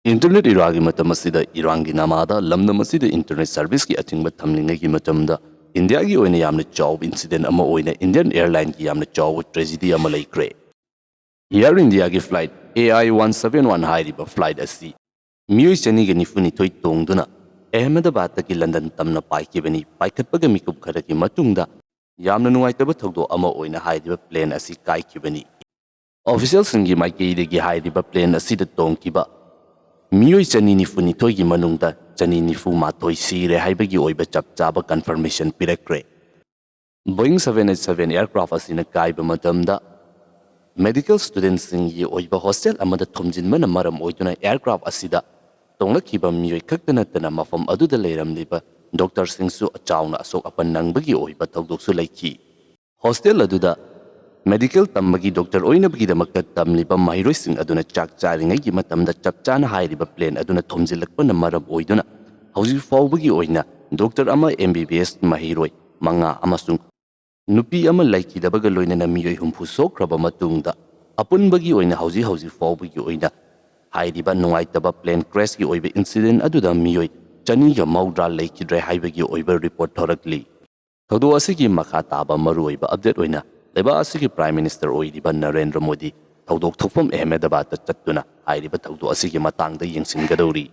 Internet Iraqi Matamasida Irangi Namada, Lamnamasida Internet Service ki Atingba Tamlingagi Matamda, India gi oina yamna job incident ama oina Indian Airlines ki yamna job tragedy ama laikre. Air India gi flight AI-171 hairiba flight asi. Miyoi chani gani funi toy tongduna, Ahmedabad ki London tamna paikibani, paikatpaga mikub kharaki matungda, yamna nuwaitaba thogdo ama oina hairiba plane asi kaikibani. Officials singi maikei hairiba plane asi da tongkiba, Miyoi chani nifu nitoi gi manungda chani nifu matoi sire haibagi oiba chapchaba confirmation pirakre. Boeing 787 aircraft asina kaiba matamda medical students singi oiba hostel amada thomjinbana maram oiduna aircraft asida tonglakiba miyoi khaktanatana mafam aduda leiramliba doctor singsu achawna asok apan nangbagi oiba thogdoksu laiki. Hostel aduda Medical tambagi doctor oina bagi damakta tamliba mahiroi sing aduna chak charingai gi matamda chapchana hairiba plane aduna thomjilakpa na maram oiduna hauji faubagi oina doctor ama MBBS mahiroi manga amasung nupi ama laiki dabaga loina na miyoi humpu sokraba matungda apunbagi oina hauji faubagi oina hairiba nungaitaba plane crash gi oiba incident aduda miyoi chani ga maudra laiki drai haibagi oiba report thorakli thodo asigi makha taba maru oiba update oina Leba asigi Prime Minister oiriba Narendra Modi thaudok thokfam Ahmedabad ta chattuna hairiba thaudo asigi matangda yengsingadori.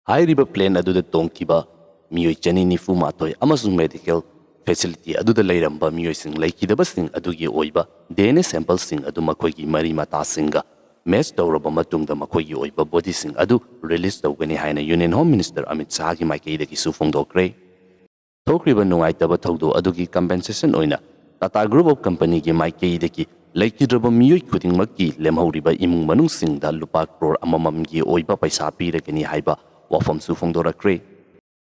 Hairiba plane aduda tongkiba miyoi chani nifu matoi amasung medical facility aduda leiramba miyoi sing laikidaba sing adugi oiba DNA sample sing adu makoigi mari mata singa match tawraba matungda makoigi oiba body sing adu release tawgani haina Union Home Minister Amit Shah gi maikaidagi su phongdokre. Thokriba nungaitaba thaudo adugi compensation oina Tata Group of Company ki maikei deki laikidraba miyoi khudingmakki lemhauriba imung manungsingda lupa crore amamamgi oiba paisa piragani haiba wafam su phongdorakre.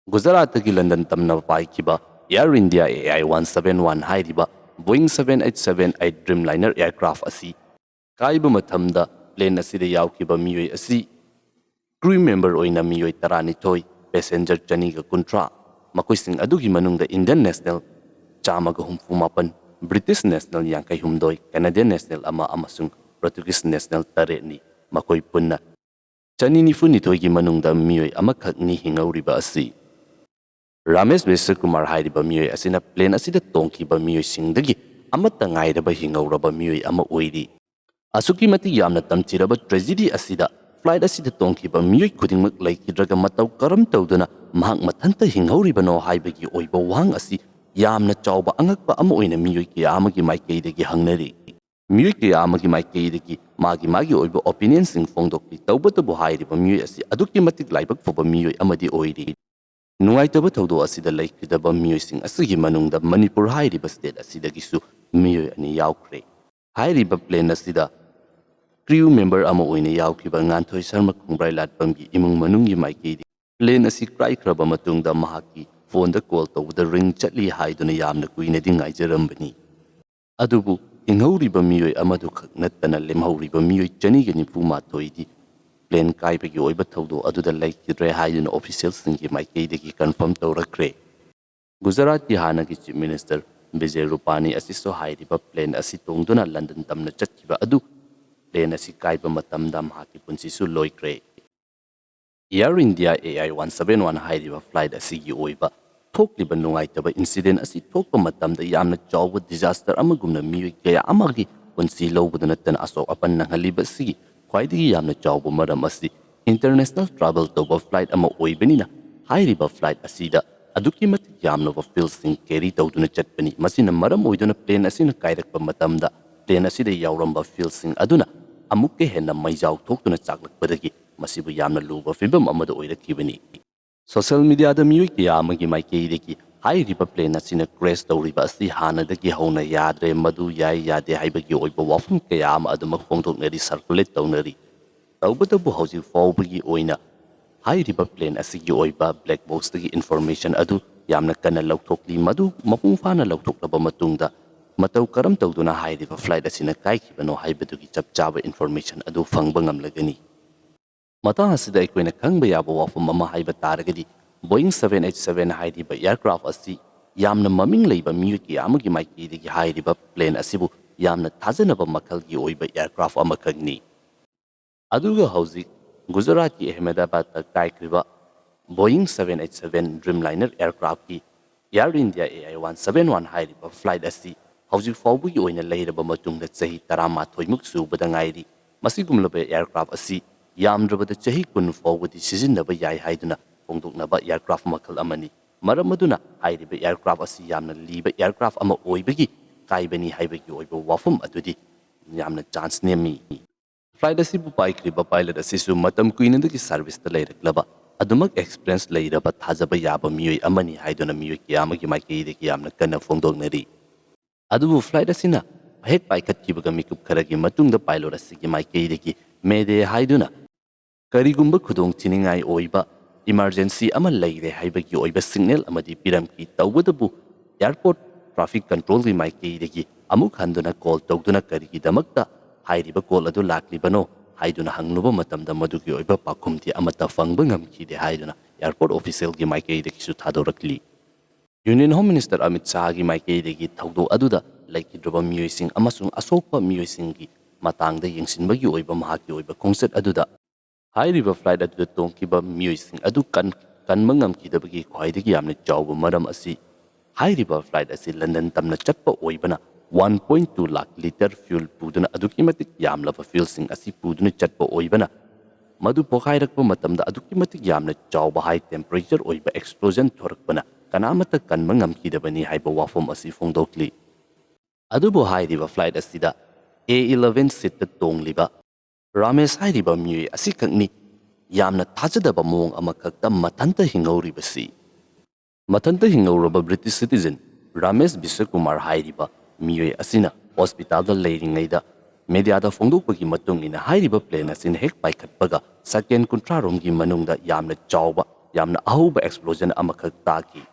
Gujarat ki London tamna paikiba Air India AI-171 hairiba Boeing 787-8 Dreamliner aircraft asi kaiba mathamda plane asida yaukiba miyoi asi crew member oina miyoi 12 passenger chaniga kuntra makoising adugi manungda Indian National Chamaga humfumapan British National Yankai Humdoi, Canadian National Ama Amasung, Portuguese National Tareni, Makoi Punna. Chani nifu nitoigi manungda miyoi amakak ni hingauriba asi. Ramesh Vesa Kumar hairiba miyoi asina plane asida tongkiba miyoi singdagi amata ngairaba hingauraba miyoi ama oiri. Asuki mati yamna tamchiraba tragedy asida flight asida tongkiba miyoi khudingmak laikidraga matau karam tauduna mahak mathanta hingauriba no haibagi oiba wang asi Yamna chauba angakpa ama oina miyoi kaya amagi maikaidagi hangnari. Miyoi kaya amagi maikaidagi magi oiba opinion sing phongdokki taubatabu hairiba miyoi asi aduki matik laibak foba miyoi amadi oiri. Nungaitaba thaudo asida laikidaba miyoi sing asigi manungda Manipur hairiba state asidagisu miyoi ani yaukre. Hairiba plane asida crew member ama oina yaukiba Nganthoi Sharma Khungrai Latpamgi imung manungi maikaidi plane asi cry kraba matungda mahaki phone da call tawda ring chatli haiduna yamna kuina dingai jarambani adubu inghauriba miyoi amadu khaknatana lemhauriba miyoi chani gani puma toidi plane kaibagi oiba thaudo aduda laikidre haiduna officials singi maikaidagi confirm tawrakre. Gujarat ki hana ki chief minister Vijay Rupani asiso hairiba plane asi tongduna London tamna chatkiba adu plane asi kaiba matamda mahaki punsisu loikre. Air India AI-171 hairiba flight asigi oiba thokliba nungaitaba incident asi thokpa matamda yamna chawba disaster amagumna miyoi kaya amagi punsi lobuduna natana asok apan nanghaliba asigi khwaidagi yamna chawba maram asi international travel toba flight ama oibanina hairiba flight asida aduki matik yamna wa field sing carry tawduna chatpani masina maram oiduna plane asina kairakpa matamda plane asida yauramba field sing aduna amukke henna maijaw thoktuna chaklakpadagi masibu yamna luba fibam amada oirakibani. Social media da miyoi kaya amagi maikaidagi hairiba plane asina crash tawriba asi hanadagi hauna yadre madu yai yade haibagi oiba wafum kaya ama adumak phongdoknari circulate tawnari. Taubatabu hauji faubagi oina hairiba plane asigi oiba black box dagi information adu yamna kana lauthokli madu mapung fana lauthokaba matungda matau karam tawduna hairiba flight asina kaikibano haibadugi chapchaba information adu phangba ngamlagani. Matang asida aikoina khangba yaba wafum ama haiba taragadi Boeing 787 hairiba aircraft asi yamna maming leiba miyoi kaya amagi maikaidagi hairiba plane asibu yamna thajanaba makhalgi oiba aircraft amakagni. Aduga hauzik Gujarat ki Ahmedabad ta kaikriba Boeing 787 Dreamliner aircraft ki Air India AI-171 hairiba flight asi hauzik fawbugi oina leiraba matungda chahi 13 muk subada ngairi masigumlaba aircraft asi yamdrabada chahi kun fawbudi sijinnaba yai haiduna fongdoknaba aircraft makal amani maram aduna hairiba aircraft asi yamna liba aircraft ama oibagi kaibani haibagi oiba wafum adudi yamna chance nemi flight asibu paikriba pilot asisu matam kuinadagi service ta leiraklaba adumak experience leiraba thajaba yaba miyoi amani haiduna miyoi kiyamagi maikeidagi yamna kana fongdoknari adubu flight asina hek paikhatkibaga mikup kharagi matungda pilot asigi maikeidagi mede haiduna karigumba khudong chiningai oiba emergency ama leire haibagi oiba signal amadi piramki tawadabu airport traffic control gi maikeidagi amuk handuna call tawduna karigi damakta hairiba call adu laklibano haiduna hangluba matamda madugi oiba pakhumti amata fangba ngamkhide haiduna airport official gi maikeidagi su thadorakli Union Home Minister Amit Shah gi maikeidagi thawdo aduda laikidroba miyoising amasung asokpa miyoisingi matangda yengsinbagi oiba mahaki oiba khongset aduda hairiba flight aduda tongkiba miyoising adu kanma ngamkidabagi khwaidagi yamna chawba maram asi hairiba flight asi London tamna chatpa oibana 1.2 lakh liter fuel puduna aduki matik yamlaba fuel sing asi puduna chatpa oibana madu pokhairakpa matamda aduki matik yamna chawba high temperature oiba explosion thorakpana kanamata kanma ngamkidabani haiba wafom asi fongdokli adubo hairiba flight asida A11 seat ta tongliba Ramesh hairiba miyoi asikakni yamna thajadaba mong amakakta matanta hingauribasi Matanta hingauraba British citizen Ramesh Biswakumar hairiba miyoi asina hospital da leiringaida media da fongdokpagi matungina hairiba plane asina hek paikhatpaga second kuntrarom gi manungda yamna chawba yamna ahuba explosion amakak taki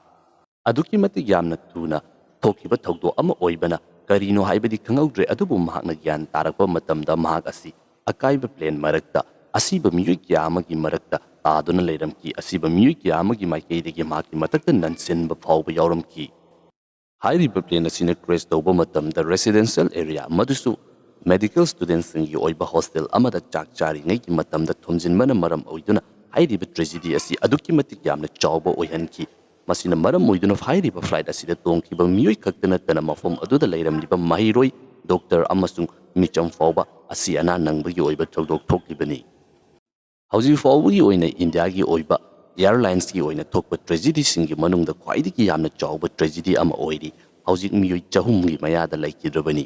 aduki matik yamna tuna thokiba thawdo ama oibana karino haibadi khangaudre adubu mahakna gyan tarakpa matamda mahak asi akaiba plane marakta asiba miyoi kyamagi marakta taduna leiramki asiba miyoi kyamagi maikeidagi mahaki matakta nansenba phawba yauramki hairiba plane asina crash tawba matamda residential area madusu medical students singi oiba hostel amada chak chari ngai ki matamda thomjinbana maram oiduna hairiba tragedy asi aduki matik yamna chawba oihanki masina maram oiduna hairiba flight asida tongkiba miyoi kaktana tana mafom aduda leiramliba mahiroi doctor amasung micham fawba asi ana nangbagi oiba thogdok thokibani hauji fawbagi oina India gi oiba Airlines ki oina thokpa tragedy singi manungda khwaidiki yamna chawba tragedy ama oiri hauji miyoi chahum gi mayada laikidrabani